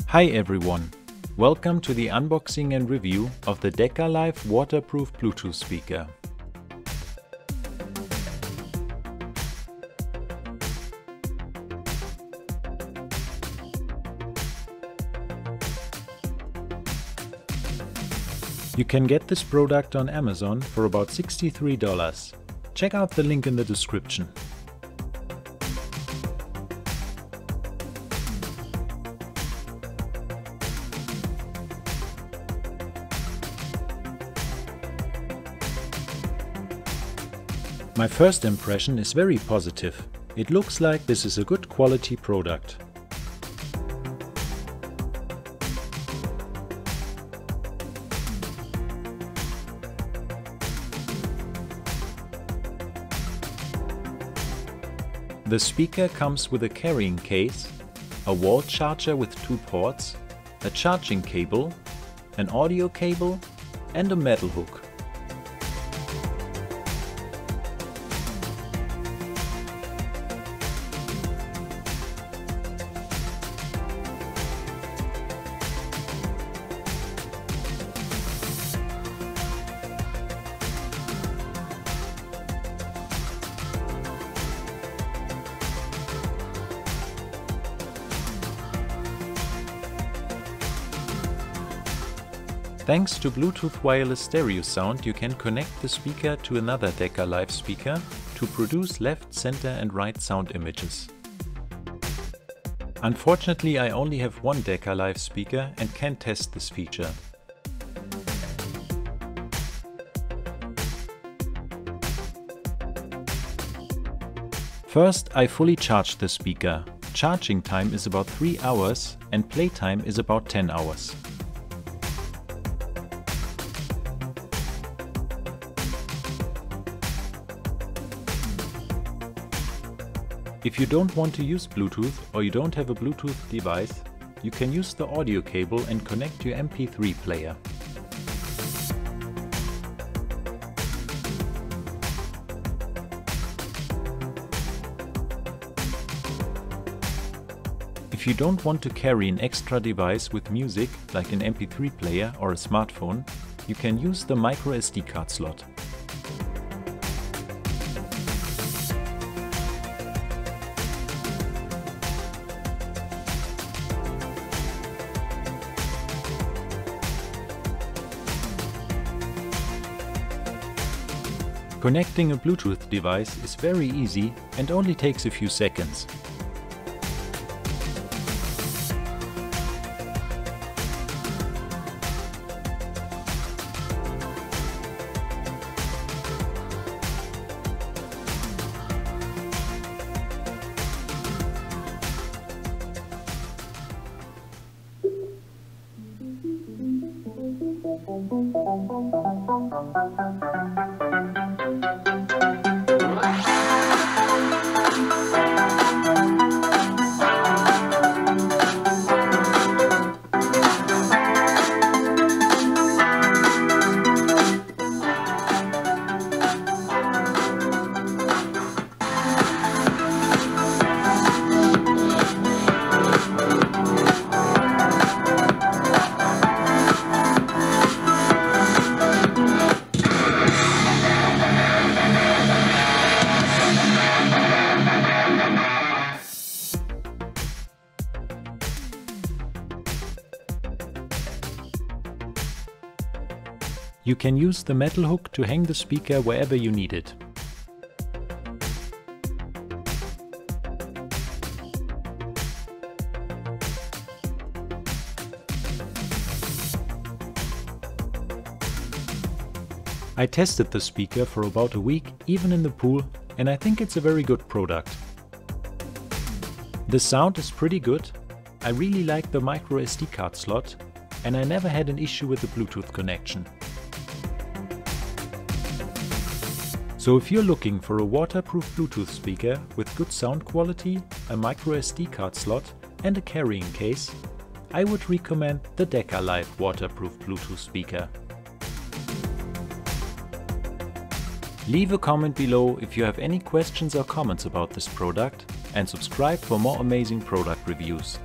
Hi everyone, welcome to the unboxing and review of the DECALIFE waterproof Bluetooth speaker. You can get this product on Amazon for about $63. Check out the link in the description. My first impression is very positive. It looks like this is a good quality product. The speaker comes with a carrying case, a wall charger with 2 ports, a charging cable, an audio cable and a metal hook. Thanks to Bluetooth wireless stereo sound, you can connect the speaker to another DECALIFE speaker to produce left, center and right sound images. Unfortunately, I only have one DECALIFE speaker and can't test this feature. First, I fully charged the speaker. Charging time is about 3 hours and playtime is about 10 hours. If you don't want to use Bluetooth or you don't have a Bluetooth device, you can use the audio cable and connect your MP3 player. If you don't want to carry an extra device with music, like an MP3 player or a smartphone, you can use the micro SD card slot. Connecting a Bluetooth device is very easy and only takes a few seconds. You can use the metal hook to hang the speaker wherever you need it. I tested the speaker for about a week, even in the pool, and I think it's a very good product. The sound is pretty good. I really like the micro SD card slot, and I never had an issue with the Bluetooth connection. So if you're looking for a waterproof Bluetooth speaker with good sound quality, a micro SD card slot and a carrying case, I would recommend the DECALIFE waterproof Bluetooth speaker. Leave a comment below if you have any questions or comments about this product, and subscribe for more amazing product reviews.